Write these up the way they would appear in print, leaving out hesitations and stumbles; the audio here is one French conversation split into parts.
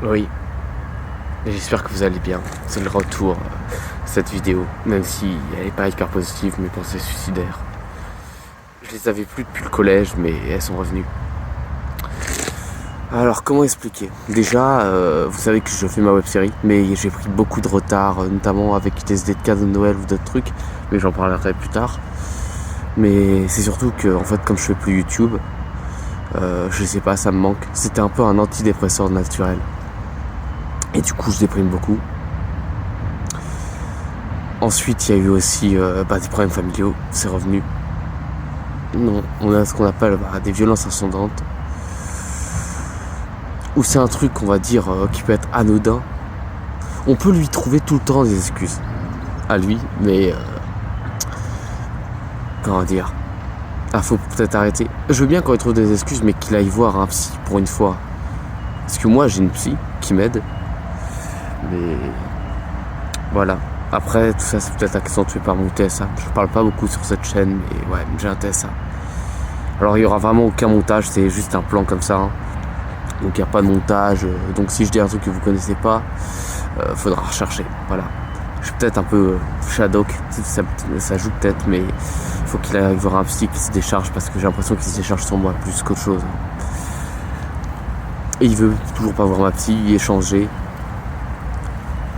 Oui, j'espère que vous allez bien. C'est le retour cette vidéo, même si elle n'est pas hyper positive, mes pensées suicidaires. Je les avais plus depuis le collège, mais elles sont revenues. Alors, comment expliquer? Déjà, vous savez que je fais ma web-série, mais j'ai pris beaucoup de retard, notamment avec les idées de cadeaux de Noël ou d'autres trucs, mais j'en parlerai plus tard. Mais c'est surtout que, en fait, comme je fais plus YouTube, je sais pas, ça me manque. C'était un peu un antidépresseur naturel. Et du coup, je déprime beaucoup. Ensuite, il y a eu aussi des problèmes familiaux, c'est revenu. Non, on a ce qu'on appelle des violences ascendantes. Ou c'est un truc, on va dire, qui peut être anodin. On peut lui trouver tout le temps des excuses. À lui, mais... comment dire? Ah, faut peut-être arrêter. Je veux bien qu'on lui trouve des excuses, mais qu'il aille voir un psy pour une fois. Parce que moi, j'ai une psy qui m'aide. Mais... voilà. Après, tout ça, c'est peut-être accentué par mon TSA. Je parle pas beaucoup sur cette chaîne, mais ouais, j'ai un TSA. Alors, il y aura vraiment aucun montage, c'est juste un plan comme ça. Hein. Donc, il n'y a pas de montage. Donc, si je dis un truc que vous connaissez pas, faudra rechercher. Voilà. Je suis peut-être un peu shadow, ça joue peut-être, mais il faut qu'il aille voir un psy qui se décharge parce que j'ai l'impression qu'il se décharge sur moi plus qu'autre chose. Et il veut toujours pas voir ma psy, échanger.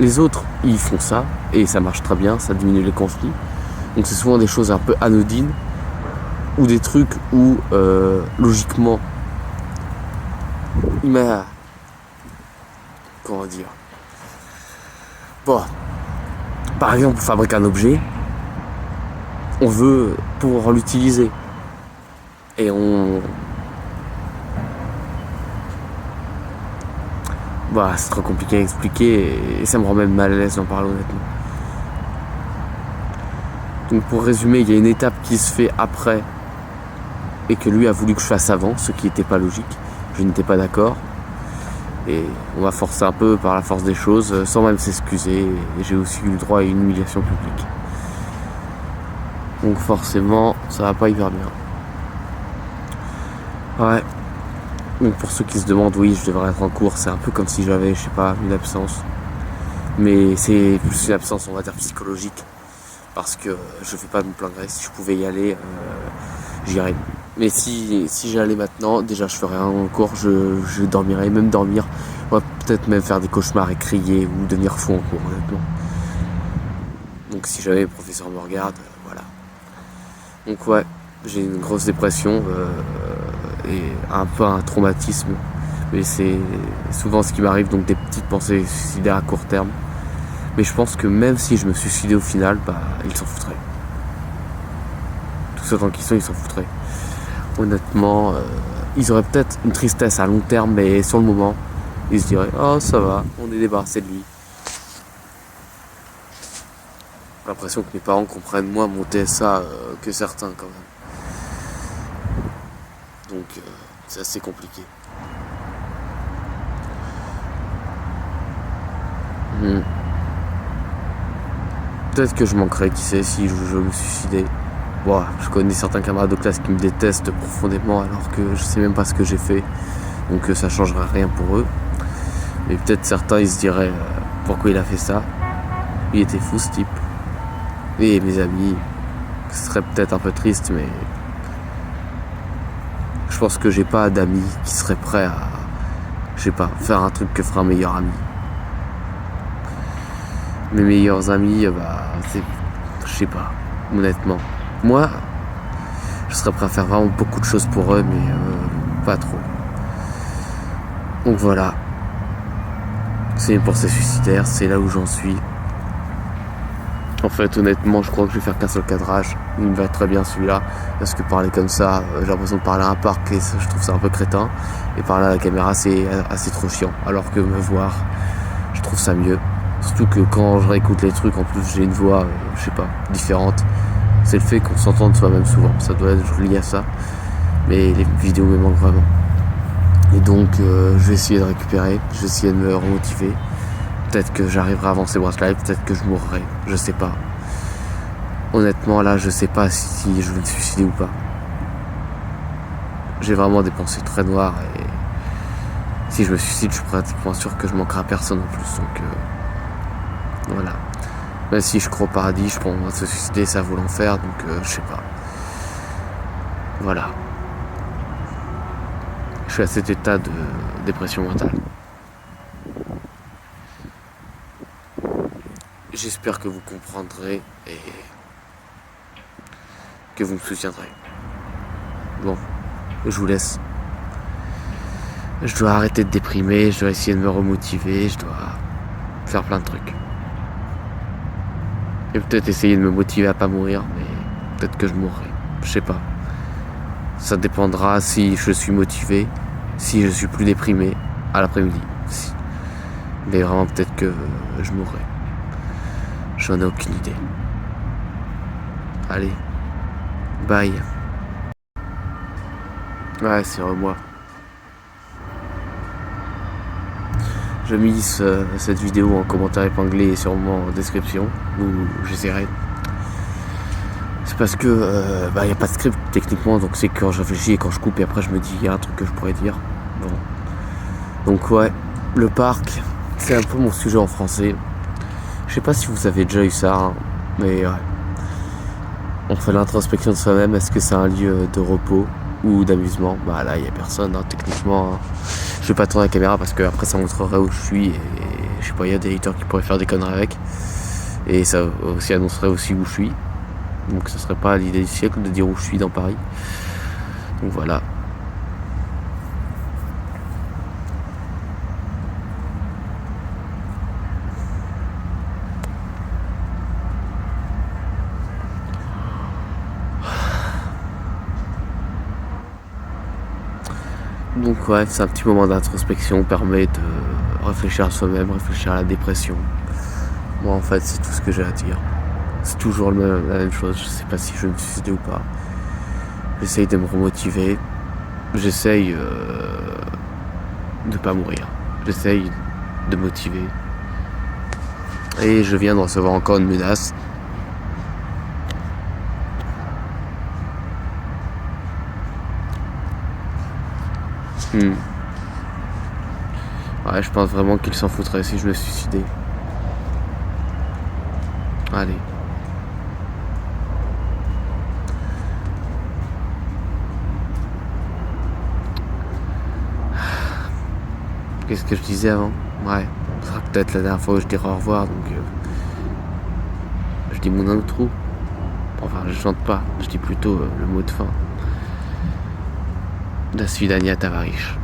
Les autres, ils font ça, et ça marche très bien, ça diminue les conflits. Donc c'est souvent des choses un peu anodines, ou des trucs où, logiquement, il m'a... comment dire... Bon, par exemple, on fabrique un objet, on veut pouvoir l'utiliser. Et on... c'est trop compliqué à expliquer, et ça me rend même mal à l'aise d'en parler honnêtement. Donc pour résumer, il y a une étape qui se fait après et que lui a voulu que je fasse avant, ce qui n'était pas logique. Je n'étais pas d'accord. Et on m'a forcé un peu par la force des choses, sans même s'excuser. Et j'ai aussi eu le droit à une humiliation publique. Donc forcément, ça va pas hyper bien. Ouais. Donc pour ceux qui se demandent, oui, je devrais être en cours. C'est un peu comme si j'avais, je sais pas, une absence. Mais c'est plus une absence, on va dire, psychologique. Parce que je fais pas de me plaindre. Si je pouvais y aller, j'irais. Mais si j'allais maintenant, déjà je ferais un cours, je dormirais, même dormir. On va peut-être même faire des cauchemars et crier ou devenir fou en cours, honnêtement. Donc si jamais les professeurs me regardent, voilà. Donc ouais, j'ai une grosse dépression et un peu un traumatisme. Mais c'est souvent ce qui m'arrive, donc des petites pensées suicidaires à court terme. Mais je pense que même si je me suicidais au final, ils s'en foutraient. Tous autant qu'ils sont, ils s'en foutraient. Honnêtement, ils auraient peut-être une tristesse à long terme, mais sur le moment, ils se diraient « Oh, ça va, on est débarrassé de lui. » J'ai l'impression que mes parents comprennent moins mon TSA que certains, quand même. Donc, c'est assez compliqué. Peut-être que je manquerais, qui sait, si je me suicidais. Je connais certains camarades de classe qui me détestent profondément alors que je sais même pas ce que j'ai fait. Donc ça changerait rien pour eux. Mais peut-être certains ils se diraient pourquoi il a fait ça. Il était fou ce type. Et mes amis, ce serait peut-être un peu triste, mais je pense que j'ai pas d'amis qui seraient prêts à, je sais pas, faire un truc que ferait un meilleur ami. Mes meilleurs amis, c'est, je sais pas, honnêtement. Moi, je serais prêt à faire vraiment beaucoup de choses pour eux, mais pas trop. Donc voilà. C'est une pensée suicidaire, c'est là où j'en suis. En fait, honnêtement, je crois que je vais faire qu'un seul cadrage. Il me va très bien celui-là. Parce que parler comme ça, j'ai l'impression de parler à un parc et je trouve ça un peu crétin. Et parler à la caméra, c'est assez trop chiant. Alors que me voir, je trouve ça mieux. Surtout que quand je réécoute les trucs, en plus j'ai une voix, je sais pas, différente. C'est le fait qu'on s'entende soi-même souvent. Ça doit être lié à ça. Mais les vidéos me manquent vraiment. Et donc, je vais essayer de récupérer. Je vais essayer de me remotiver. Peut-être que j'arriverai à avancer Brass Live. Peut-être que je mourrai. Je sais pas. Honnêtement, là, je sais pas si je vais me suicider ou pas. J'ai vraiment des pensées très noires et Si je me suicide, je suis pratiquement sûr que je manquerai à personne en plus. Donc voilà. Même si je crois au paradis, je pense se suicider, ça vaut l'enfer. Donc je sais pas. Voilà. Je suis à cet état de dépression mentale. J'espère que vous comprendrez et que vous me soutiendrez. Bon, je vous laisse. Je dois arrêter de déprimer, je dois essayer de me remotiver, je dois faire plein de trucs. Et peut-être essayer de me motiver à pas mourir, mais peut-être que je mourrai. Je sais pas. Ça dépendra si je suis motivé, si je suis plus déprimé à l'après-midi. Mais vraiment peut-être que je mourrai. J'en ai aucune idée. Allez. Bye. Ouais, c'est moi. Je mise cette vidéo en commentaire épinglé et sûrement en description, où j'essaierai. C'est parce que y a pas de script techniquement, donc c'est quand je réfléchis et quand je coupe et après je me dis il y a un truc que je pourrais dire. Bon. Donc ouais, le parc, c'est un peu mon sujet en français. Je sais pas si vous avez déjà eu ça, hein, mais ouais. On fait l'introspection de soi-même, est-ce que c'est un lieu de repos ou d'amusement? Bah là il y a personne, hein, techniquement. Hein. Je vais pas tourner la caméra parce que après ça montrerait où je suis et je sais pas, il y a des haters qui pourraient faire des conneries avec. Et ça aussi annoncerait aussi où je suis. Donc ce serait pas l'idée du siècle de dire où je suis dans Paris. Donc voilà. Donc ouais, c'est un petit moment d'introspection, permet de réfléchir à soi-même, réfléchir à la dépression. Moi en fait c'est tout ce que j'ai à dire. C'est toujours la même chose, je sais pas si je vais me suicider ou pas. J'essaye de me remotiver, j'essaye de pas mourir, j'essaye de motiver. Et je viens de recevoir encore une menace. Ouais, je pense vraiment qu'il s'en foutrait si je me suicidais. Allez. Qu'est-ce que je disais avant? Ouais, ce sera peut-être la dernière fois où je dirai au revoir, donc je dis mon outro. Enfin, je chante pas, je dis plutôt le mot de fin. Da Svidania Tavarish.